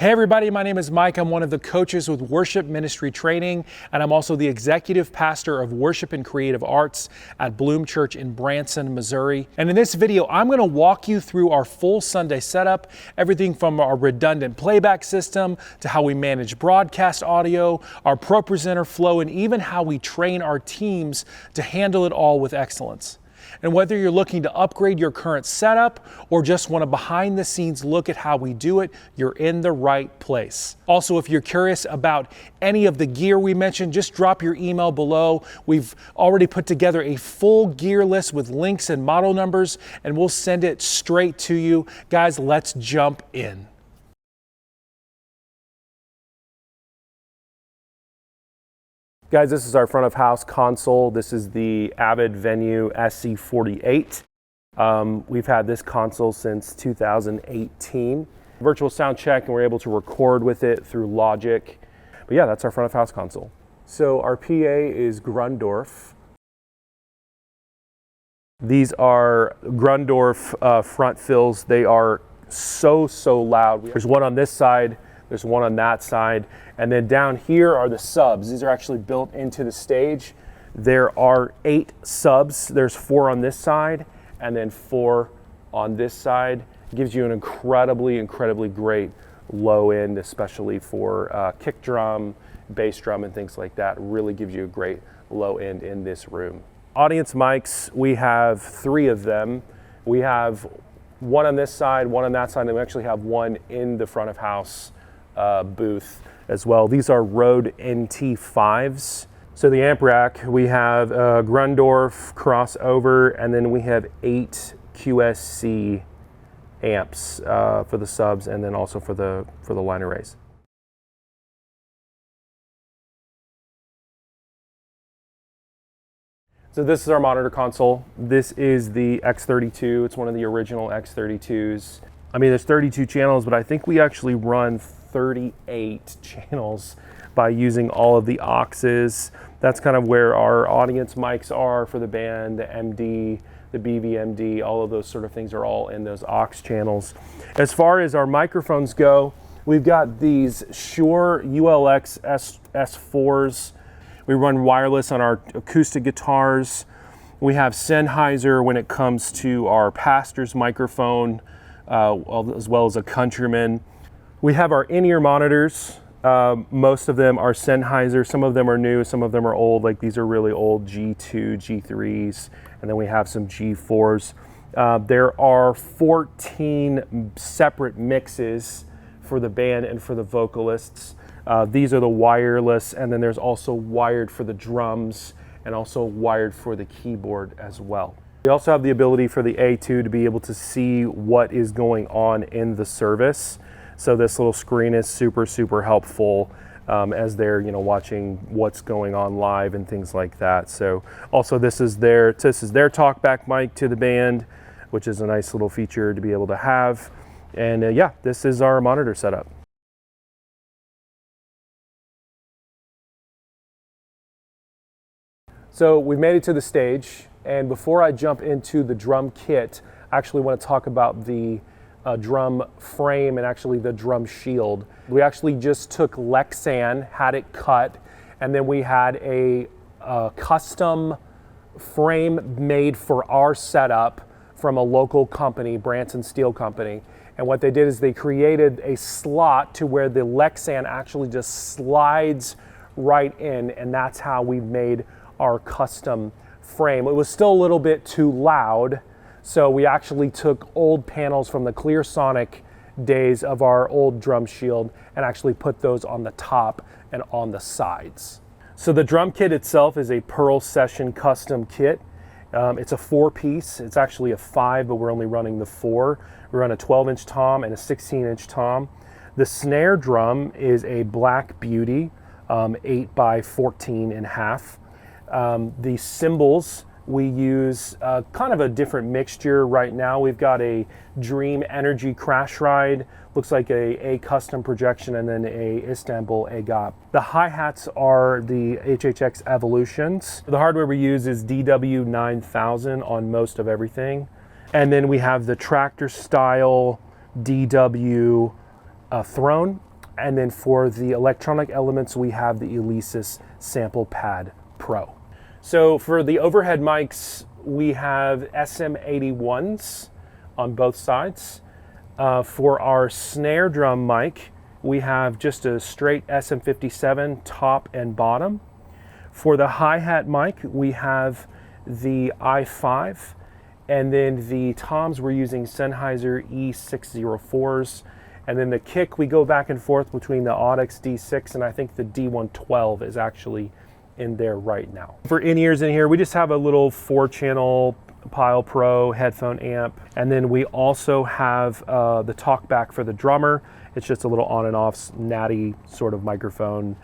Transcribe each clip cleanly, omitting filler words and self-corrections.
Hey everybody, my name is Mike. I'm one of the coaches with Worship Ministry Training, and I'm also the executive pastor of Worship and Creative Arts at Bloom Church in Branson, Missouri. And in this video, I'm going to walk you through our full Sunday setup, everything from our redundant playback system to how we manage broadcast audio, our ProPresenter flow, and even how we train our teams to handle it all with excellence. And whether you're looking to upgrade your current setup or just want a behind the scenes look at how we do it, you're in the right place. Also, if you're curious about any of the gear we mentioned, just drop your email below. We've already put together a full gear list with links and model numbers, and we'll send it straight to you. Guys, let's jump in. Guys, this is our front of house console. This is the Avid Venue SC48. We've had this console since 2018. Virtual sound check, and we're able to record with it through Logic. But yeah, that's our front of house console. So our PA is Grundorf. These are Grundorf front fills. They are so loud. There's one on this side. There's one on that side. And then down here are the subs. These are actually built into the stage. There are 8 subs. There's 4 on this side and then 4 on this side. It gives you an incredibly great low end, especially for kick drum, bass drum, and things like that. Really gives you a great low end in this room. Audience mics, we have 3 of them. We have one on this side, one on that side, and we actually have one in the front of house booth as well. These are Rode NT5s. So the amp rack, we have Grundorf crossover, and then we have 8 QSC amps for the subs, and then also for the line arrays. So this is our monitor console. This is the X32. It's one of the original X32s. I mean, there's 32 channels, but I think we actually run 38 channels by using all of the auxes. That's kind of where our audience mics are for the band, the MD, the BVMD, all of those sort of things are all in those aux channels. As far as our microphones go, we've got these Shure ULX S4s. We run wireless on our acoustic guitars. We have Sennheiser when it comes to our pastor's microphone, as well as a Countryman. We have our in-ear monitors. Most of them are Sennheiser. Some of them are new, some of them are old. Like these are really old G2, G3s, and then we have some G4s. There are 14 separate mixes for the band and for the vocalists. These are the wireless, and then there's also wired for the drums and also wired for the keyboard as well. We also have the ability for the A2 to be able to see what is going on in the service. So this little screen is super helpful as they're watching what's going on live and things like that. So also this is their Talkback mic to the band, which is a nice little feature to be able to have. And yeah, this is our monitor setup. So we've made it to the stage, and before I jump into the drum kit, I actually want to talk about the drum frame and actually the drum shield. We actually just took Lexan, had it cut, and then we had a custom frame made for our setup from a local company, Branson Steel Company. And what they did is they created a slot to where the Lexan actually just slides right in, and that's how we made our custom frame. It was still a little bit too loud, so we actually took old panels from the Clear Sonic days of our old drum shield and actually put those on the top and on the sides. So the drum kit itself is a Pearl Session custom kit. It's a 4-piece. It's actually a 5, but we're only running the 4. We run a 12-inch tom and a 16-inch tom. The snare drum is a Black Beauty, 8 by 14 and a half. The cymbals, we use kind of a different mixture right now. We've got a Dream Energy Crash Ride, looks like a custom projection, and then a Istanbul AGOP. The hi-hats are the HHX Evolutions. The hardware we use is DW9000 on most of everything. And then we have the tractor style DW Throne And then for the electronic elements, we have the Alesis Sample Pad Pro. So for the overhead mics, we have SM81s on both sides. For our snare drum mic, we have just a straight SM57 top and bottom. For the hi-hat mic, we have the i5, and then the toms we're using Sennheiser E604s, and then the kick we go back and forth between the Audix D6 and I think the D112 is actually in there right now. For in-ears in here, we just have a little 4-channel Pile Pro headphone amp, and then we also have the Talkback for the drummer. It's just a little on and off natty sort of microphone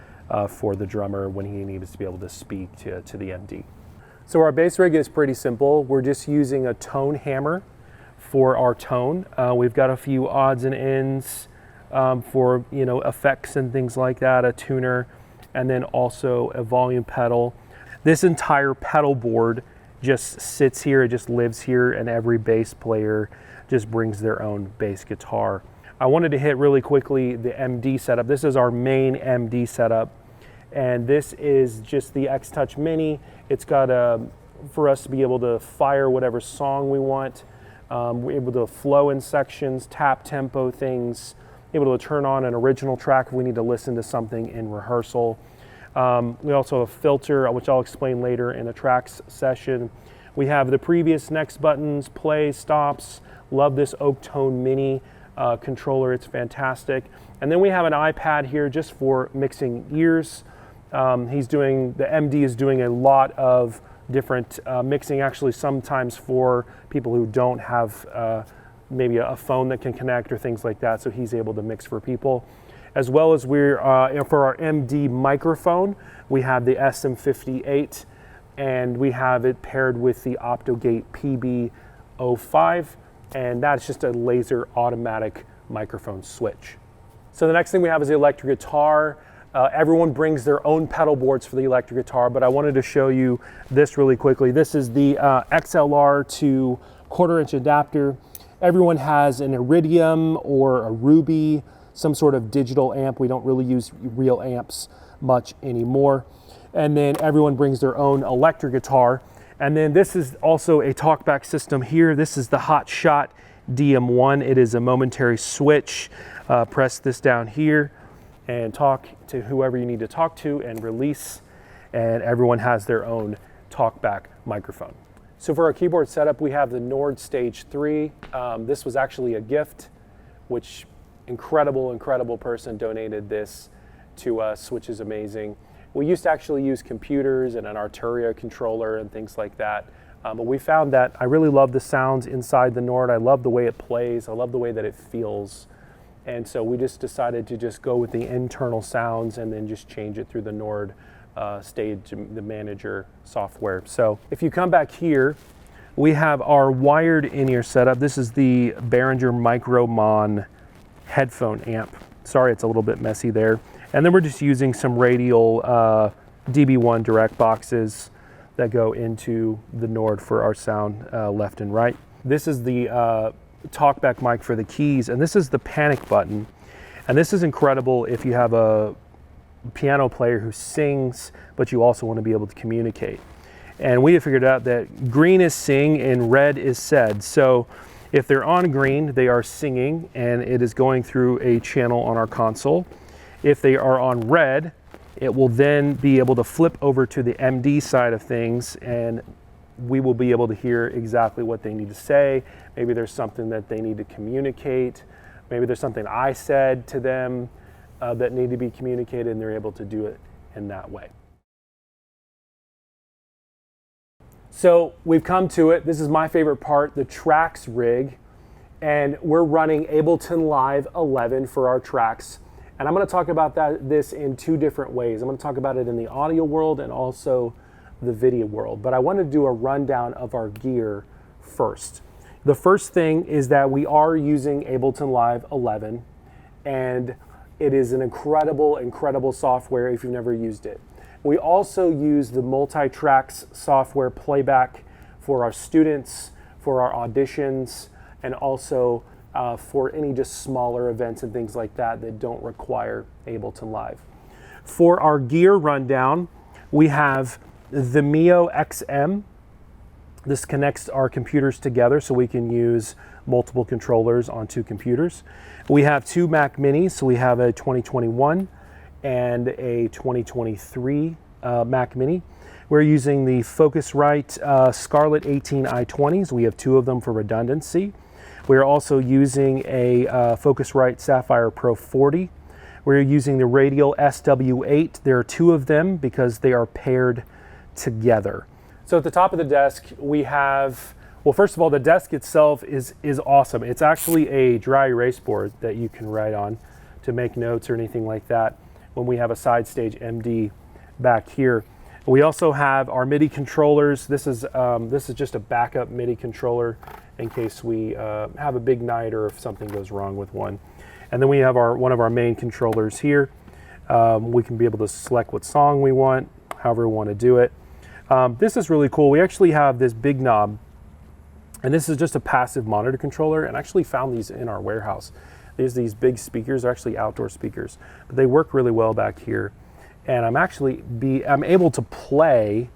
for the drummer when he needs to be able to speak to the MD. So our bass rig is pretty simple. We're just using a tone hammer for our tone. We've got a few odds and ends for effects and things like that, a tuner, and then also a volume pedal. This entire pedal board just sits here, it just lives here, and every bass player just brings their own bass guitar. I wanted to hit really quickly the MD setup. This is our main MD setup, and this is just the X-Touch Mini. It's got for us to be able to fire whatever song we want. We're able to flow in sections, tap tempo things, able to turn on an original track if we need to listen to something in rehearsal. We also have a filter, which I'll explain later in a tracks session. We have the previous, next buttons, play, stops. Love this Oak Tone Mini controller, it's fantastic. And then we have an iPad here just for mixing ears. The MD is doing a lot of different mixing, actually sometimes for people who don't have maybe a phone that can connect or things like that, so he's able to mix for people. As well as for our MD microphone, we have the SM58, and we have it paired with the Optogate PB05, and that's just a laser automatic microphone switch. So the next thing we have is the electric guitar. Everyone brings their own pedal boards for the electric guitar, but I wanted to show you this really quickly. This is the XLR to 1/4-inch adapter. Everyone has an Iridium or a Ruby, some sort of digital amp. We don't really use real amps much anymore. And then everyone brings their own electric guitar. And then this is also a talkback system here. This is the Hot Shot DM1. It is a momentary switch. Press this down here and talk to whoever you need to talk to and release. And everyone has their own talkback microphone. So for our keyboard setup, we have the Nord Stage 3. This was actually a gift, which incredible person donated this to us, which is amazing. We used to actually use computers and an Auditorium controller and things like that, but we found that I really love the sounds inside the Nord. I love the way it plays. I love the way that it feels. And so we just decided to just go with the internal sounds and then just change it through the Nord Stage, the Manager software. So if you come back here, we have our wired in-ear setup. This is the Behringer Micromon headphone amp. Sorry, it's a little bit messy there. And then we're just using some radial DB1 direct boxes that go into the Nord for our sound left and right. This is the talkback mic for the keys, and this is the panic button. And this is incredible if you have a piano player who sings, but you also want to be able to communicate. And we have figured out that green is sing and red is said. So if they're on green, they are singing and it is going through a channel on our console. If they are on red, it will then be able to flip over to the MD side of things, and we will be able to hear exactly what they need to say. Maybe there's something that they need to communicate. Maybe there's something I said to them that need to be communicated, and they're able to do it in that way. So we've come to it. This is my favorite part, the tracks rig. And we're running Ableton Live 11 for our tracks. And I'm going to talk about this in two different ways. I'm going to talk about it in the audio world and also the video world. But I want to do a rundown of our gear first. The first thing is that we are using Ableton Live 11, and it is an incredible software if you've never used it. We also use the multi-tracks software Playback for our students, for our auditions, and also for any just smaller events and things like that that don't require Ableton Live. For our gear rundown, we have the Mio XM. This connects our computers together so we can use multiple controllers on 2 computers. We have 2 Mac Minis, so we have a 2021 and a 2023 Mac Mini. We're using the Focusrite Scarlett 18i20s. We have 2 of them for redundancy. We're also using a Focusrite Sapphire Pro 40. We're using the Radial SW8. There are 2 of them because they are paired together. So at the top of the desk, we have, well, first of all, the desk itself is awesome. It's actually a dry erase board that you can write on to make notes or anything like that when we have a side stage MD back here. We also have our MIDI controllers. This is just a backup MIDI controller in case we have a big night or if something goes wrong with one. And then we have one of our main controllers here. We can be able to select what song we want, however we want to do it. This is really cool. We actually have this big knob, and this is just a passive monitor controller, and I actually found these in our warehouse. There's these big speakers, they're actually outdoor speakers, but they work really well back here. And I'm able to play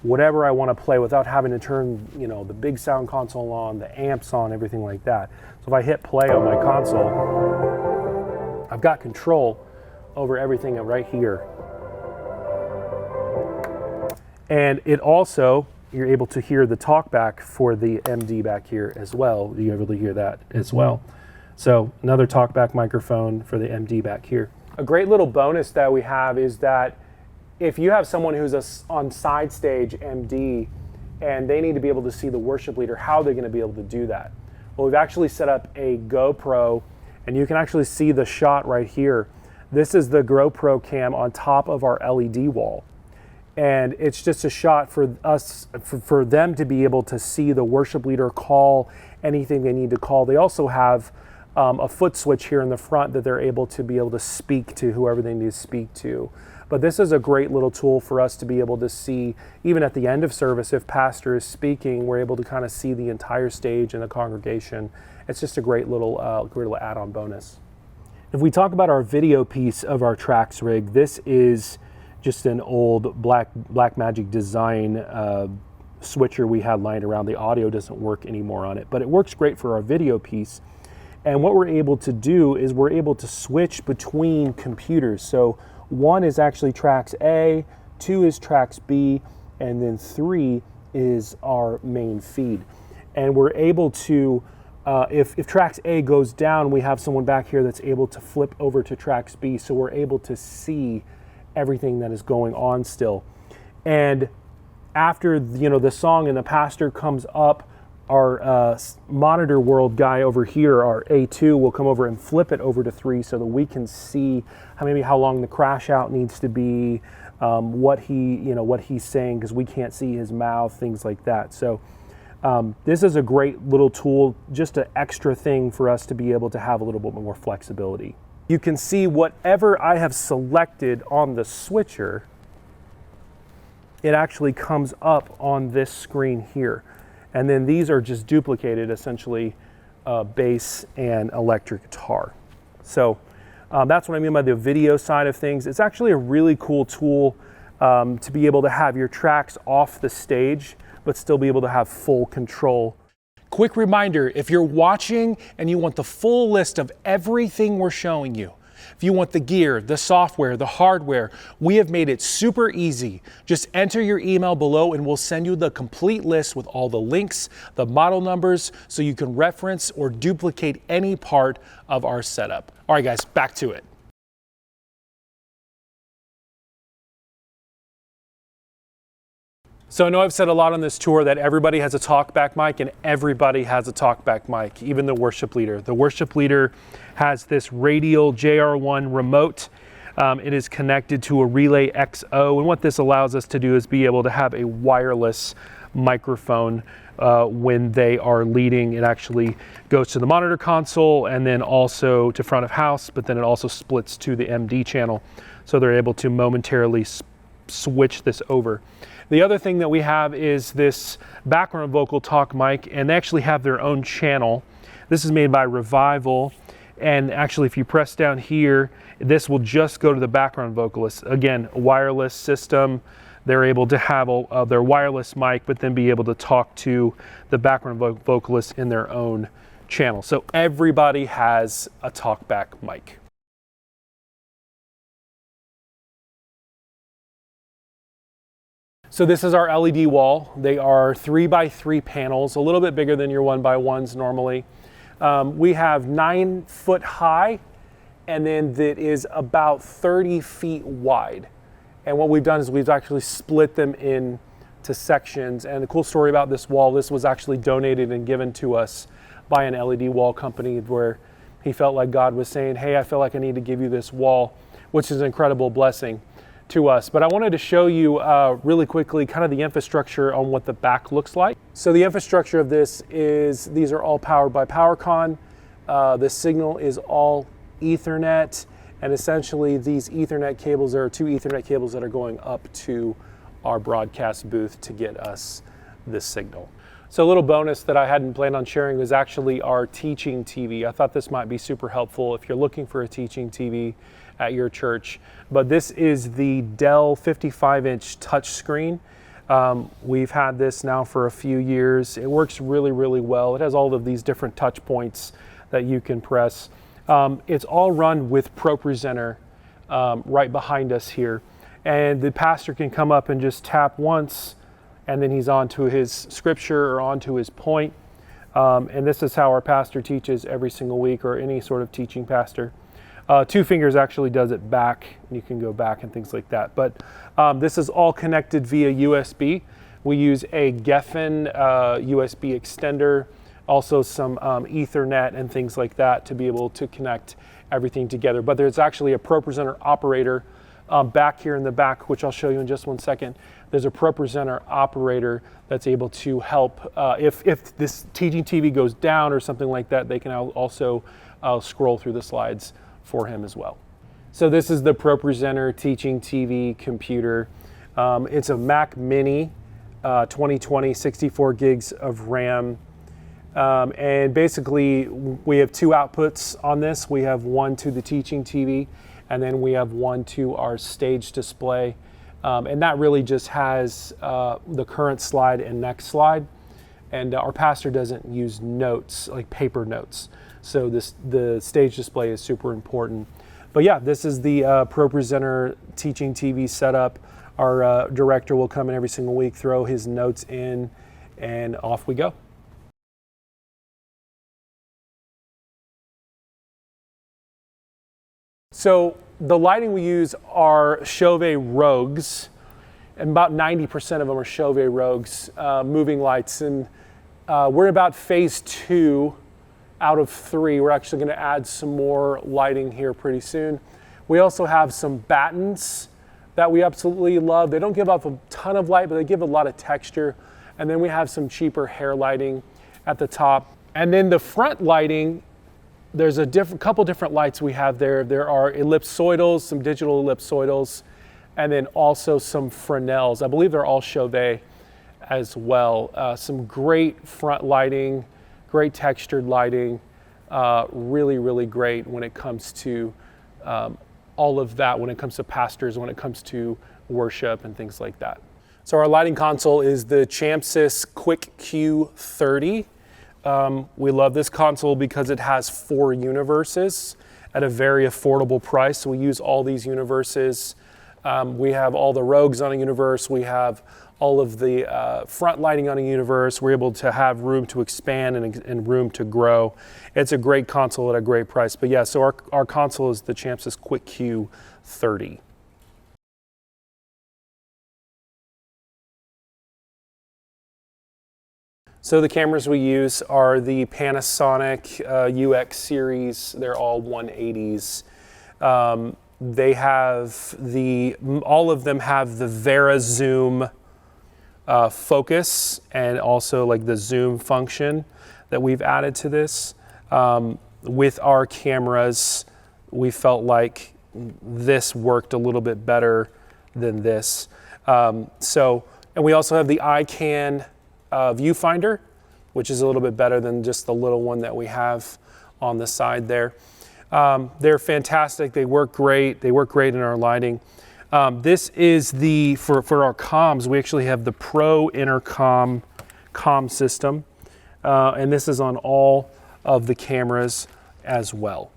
whatever I want to play without having to turn, the big sound console on, the amps on, everything like that. So if I hit play on my console, I've got control over everything right here. And it also, you're able to hear the talkback for the MD back here as well. You're able to hear that as well. So another talkback microphone for the MD back here. A great little bonus that we have is that if you have someone who's on side stage MD and they need to be able to see the worship leader, how are they going to be able to do that? Well, we've actually set up a GoPro, and you can actually see the shot right here. This is the GoPro cam on top of our LED wall. And it's just a shot for us, for them to be able to see the worship leader call anything they need to call. They also have a foot switch here in the front that they're able to speak to whoever they need to speak to. But this is a great little tool for us to be able to see, even at the end of service, if pastor is speaking, we're able to kind of see the entire stage and the congregation. It's just a great little add-on bonus. If we talk about our video piece of our tracks rig, this is just an old Blackmagic design switcher we had lying around. The audio doesn't work anymore on it, but it works great for our video piece. And what we're able to do is we're able to switch between computers. So 1 is actually tracks A, 2 is tracks B, and then 3 is our main feed. And we're able to, if tracks A goes down, we have someone back here that's able to flip over to tracks B, so we're able to see everything that is going on still. And after the song and the pastor comes up, our monitor world guy over here, our A2, will come over and flip it over to 3 so that we can see how long the crash out needs to be, what he's saying, because we can't see his mouth, things like that. So this is a great little tool, just an extra thing for us to be able to have a little bit more flexibility. You can see whatever I have selected on the switcher, it actually comes up on this screen here. And then these are just duplicated, essentially, bass and electric guitar. So that's what I mean by the video side of things. It's actually a really cool tool to be able to have your tracks off the stage, but still be able to have full control. Quick reminder, if you're watching and you want the full list of everything we're showing you, if you want the gear, the software, the hardware, we have made it super easy. Just enter your email below and we'll send you the complete list with all the links, the model numbers, so you can reference or duplicate any part of our setup. All right, guys, back to it. So I know I've said a lot on this tour that everybody has a talkback mic, and everybody has a talkback mic, even the worship leader. The worship leader has this Radial JR1 remote. It is connected to a Relay XO, and what this allows us to do is be able to have a wireless microphone when they are leading. It actually goes to the monitor console and then also to front of house, but then it also splits to the MD channel, so they're able to momentarily switch this over. The other thing that we have is this background vocal talk mic, and they actually have their own channel This is made by Revival. And actually, if you press down here, this will just go to the background vocalist. Again, a wireless system. They're able to have their wireless mic, but then be able to talk to the background vocalist in their own channel. So everybody has a Talkback mic. So this is our LED wall. They are 3x3 panels, a little bit bigger than your 1x1s normally. We have 9 foot high, and then that is about 30 feet wide. And what we've done is we've actually split them into sections. And the cool story about this wall, this was actually donated and given to us by an LED wall company, where he felt like God was saying, hey, I feel like I need to give you this wall, which is an incredible blessing to us. But I wanted to show you really quickly kind of the infrastructure on what the back looks like. So the infrastructure of this is, these are all powered by PowerCon. The signal is all Ethernet, and essentially these Ethernet cables, there are 2 Ethernet cables that are going up to our broadcast booth to get us this signal. So a little bonus that I hadn't planned on sharing was actually our teaching TV. I thought this might be super helpful if you're looking for a teaching TV at your church. But this is the Dell 55-inch touchscreen. We've had this now for a few years. It works really, really well. It has all of these different touch points that you can press. It's all run with ProPresenter right behind us here. And the pastor can come up and just tap once, and then he's on to his scripture or on to his point. And this is how our pastor teaches every single week, or any sort of teaching pastor. 2 fingers actually does it back, and you can go back and things like that. But this is all connected via USB. We use a Geffen USB extender, also some Ethernet and things like that to be able to connect everything together. But there's actually a ProPresenter operator back here in the back, which I'll show you in just one second. There's a ProPresenter operator that's able to help if this teaching TV goes down or something like that. They can also scroll through the slides for him as well. So this is the ProPresenter teaching TV computer. It's a Mac Mini 2020, 64 gigs of RAM. And basically we have 2 outputs on this. We have one to the teaching TV, and then we have one to our stage display. And that really just has the current slide and next slide. And our pastor doesn't use notes, like paper notes. So the stage display is super important. But yeah, this is the ProPresenter teaching TV setup. Our director will come in every single week, throw his notes in, and off we go. So the lighting we use are Chauvet Rogues, and about 90% of them are Chauvet Rogues, moving lights. And we're about phase 2 out of 3. We're actually going to add some more lighting here pretty soon. We also have some battens that we absolutely love. They don't give off a ton of light, but they give a lot of texture. And then we have some cheaper hair lighting at the top. And then the front lighting, there's a couple different lights we have there. There are ellipsoidals, some digital ellipsoidals, and then also some Fresnels. I believe they're all Chauvet as well. Some great front lighting, great textured lighting, really, really great when it comes to all of that, when it comes to pastors, when it comes to worship and things like that. So our lighting console is the Champsys Quick Q30. We love this console because it has 4 universes at a very affordable price. So we use all these universes. We have all the Rogues on a universe. We have all of the front lighting on a universe. We're able to have room to expand and room to grow. It's a great console at a great price. But yeah, so our console is the Champsys Quick Q30. So the cameras we use are the Panasonic UX series. They're all 180s. They have all of them have the Vera Zoom focus, and also like the zoom function that we've added to this. With our cameras, we felt like this worked a little bit better than this. And we also have the iCan viewfinder. which is a little bit better than just the little one that we have on the side there. They're fantastic. They work great. They work great in our lighting. This is for our comms, we actually have the Pro Intercom comm system. And this is on all of the cameras as well.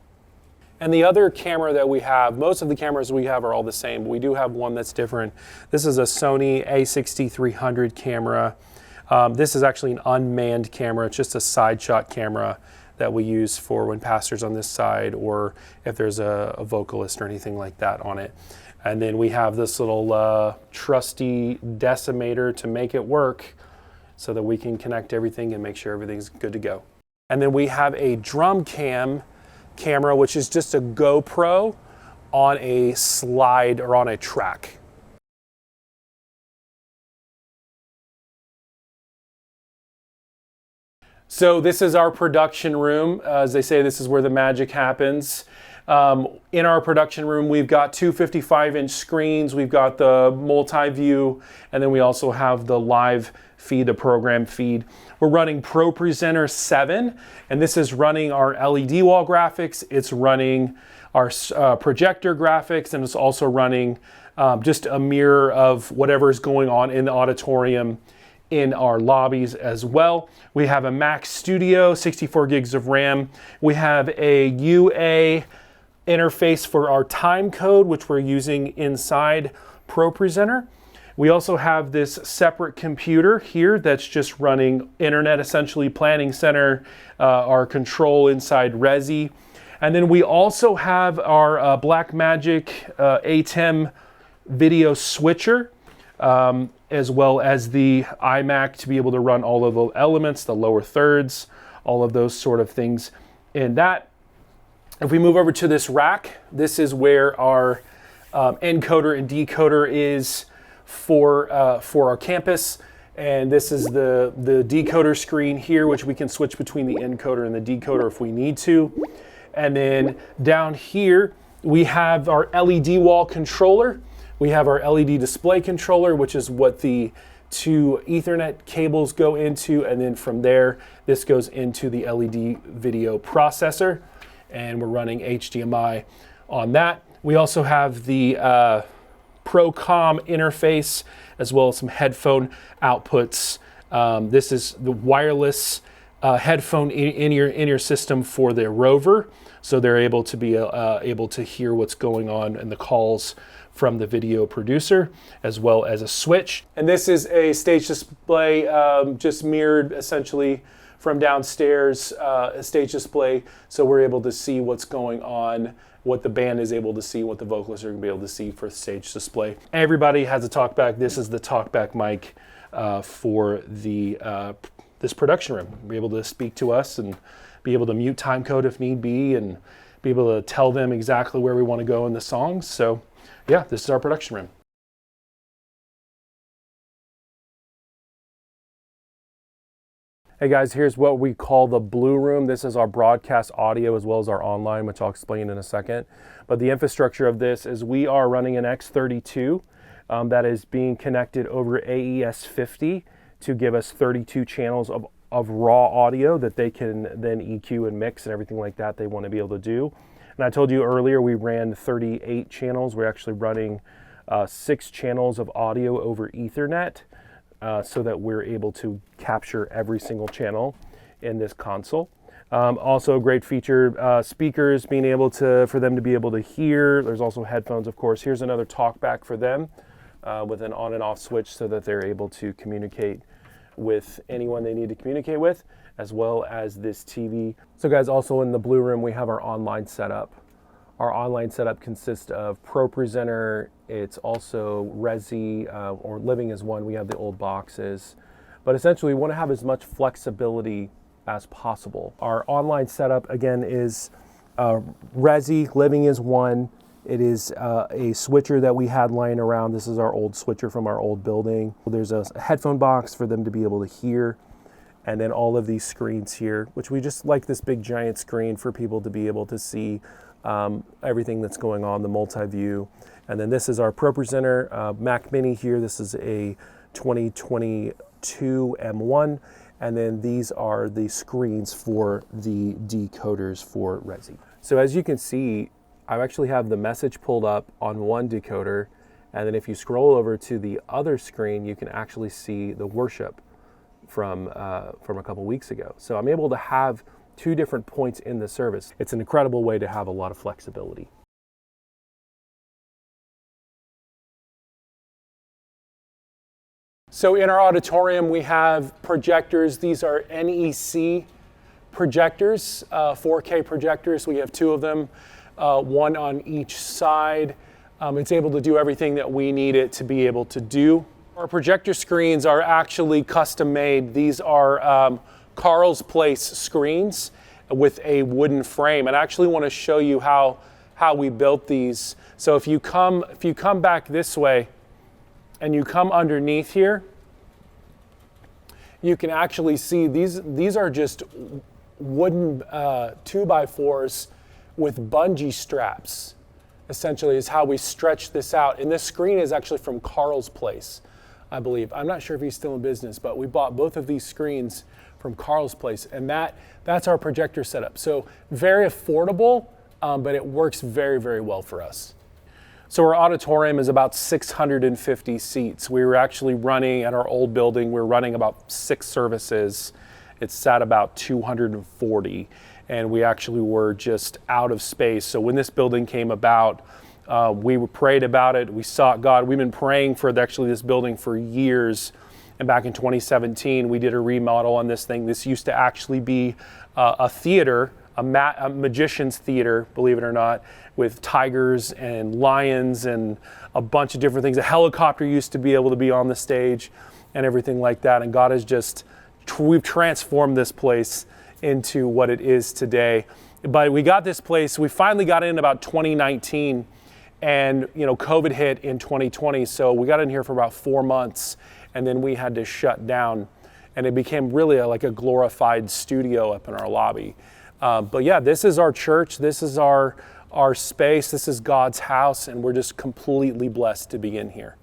And the other camera that we have, most of the cameras we have are all the same, but we do have one that's different. This is a Sony a6300 camera. This is actually an unmanned camera. It's just a side shot camera that we use for when pastor's on this side or if there's a vocalist or anything like that on it. And then we have this little trusty decimator to make it work so that we can connect everything and make sure everything's good to go. And then we have a drum camera, which is just a GoPro on a slide or on a track. So this is our production room. As they say, this is where the magic happens. In our production room, we've got two 55-inch screens. We've got the multi-view, and then we also have the live feed, the program feed. We're running Pro Presenter 7, and this is running our LED wall graphics. It's running our projector graphics, and it's also running just a mirror of whatever is going on in the auditorium in our lobbies as well. We have a Mac Studio, 64 gigs of RAM. We have a UA interface for our time code, which we're using inside Pro Presenter. We also have this separate computer here that's just running Internet, essentially Planning Center, our control inside Resi. And then we also have our Blackmagic ATEM video switcher, as well as the iMac to be able to run all of the elements, the lower thirds, all of those sort of things in that. If we move over to this rack, this is where our encoder and decoder is for our campus. And this is the decoder screen here, which we can switch between the encoder and the decoder if we need to. And then down here, we have our LED wall controller. We have our LED display controller, which is what the two Ethernet cables go into. And then from there, this goes into the LED video processor. And we're running HDMI on that. We also have the ProCom interface, as well as some headphone outputs. This is the wireless headphone in your system for the Rover, so they're able to be able to hear what's going on in the calls from the video producer, as well as a switch. And this is a stage display, just mirrored essentially from downstairs, a stage display, so we're able to see what's going on, what the band is able to see, what the vocalists are going to be able to see for stage display. Everybody has a Talkback. This is the Talkback mic for this production room. Be able to speak to us and be able to mute time code if need be, and be able to tell them exactly where we want to go in the songs. So yeah, this is our production room. Hey guys, here's what we call the blue room. This is our broadcast audio as well as our online, which I'll explain in a second. But the infrastructure of this is we are running an X32 that is being connected over AES-50 to give us 32 channels of raw audio that they can then EQ and mix and everything like that they want to be able to do. And I told you earlier we ran 38 channels. We're actually running 6 channels of audio over Ethernet. So that we're able to capture every single channel in this console. Also a great feature, speakers being able to, for them to be able to hear. There's also headphones, of course. Here's another Talkback for them with an on and off switch so that they're able to communicate with anyone they need to communicate with, as well as this TV. So guys, also in the blue room, we have our online setup. Our online setup consists of Pro Presenter. It's also Resi or Living as One. We have the old boxes. But essentially, we want to have as much flexibility as possible. Our online setup, again, is Resi, Living as One. It is a switcher that we had lying around. This is our old switcher from our old building. There's a headphone box for them to be able to hear. And then all of these screens here, which we just like this big giant screen for people to be able to see everything that's going on, the multi-view. And then this is our Pro Presenter Mac Mini here. This is a 2022 M1. And then these are the screens for the decoders for Resi. So as you can see, I actually have the message pulled up on one decoder, and then if you scroll over to the other screen, you can actually see the worship from a couple weeks ago. So I'm able to have two different points in the service. It's an incredible way to have a lot of flexibility. So in our auditorium, we have projectors. These are NEC projectors, 4K projectors. We have two of them, one on each side. It's able to do everything that we need it to be able to do. Our projector screens are actually custom made. These are Carl's Place screens with a wooden frame. And I actually want to show you how we built these. So if you come back this way and you come underneath here, you can actually see these are just wooden 2x4s with bungee straps. Essentially is how we stretch this out. And this screen is actually from Carl's Place, I believe. I'm not sure if he's still in business, but we bought both of these screens from Carl's Place, and that's our projector setup. So very affordable, but it works very, very well for us. So our auditorium is about 650 seats. We were actually running at our old building, we were running about 6 services. It sat about 240. And we actually were just out of space. So when this building came about, we prayed about it, we sought God. We've been praying for this building for years. And back in 2017, we did a remodel on this thing. This used to actually be a theater, a magician's theater, believe it or not, with tigers and lions and a bunch of different things. A helicopter used to be able to be on the stage and everything like that. And God has we've transformed this place into what it is today. But we got this place, we finally got in about 2019, and COVID hit in 2020, so we got in here for about 4 months, and then we had to shut down, and it became really like a glorified studio up in our lobby. But yeah, this is our church, this is our space, this is God's house, and we're just completely blessed to be in here.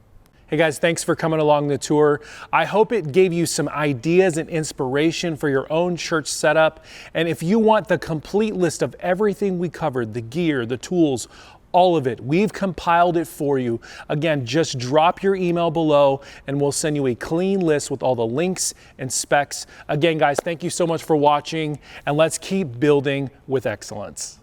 Hey guys, thanks for coming along the tour. I hope it gave you some ideas and inspiration for your own church setup. And if you want the complete list of everything we covered, the gear, the tools, all of it, we've compiled it for you. Again, just drop your email below and we'll send you a clean list with all the links and specs. Again, guys, thank you so much for watching, and let's keep building with excellence.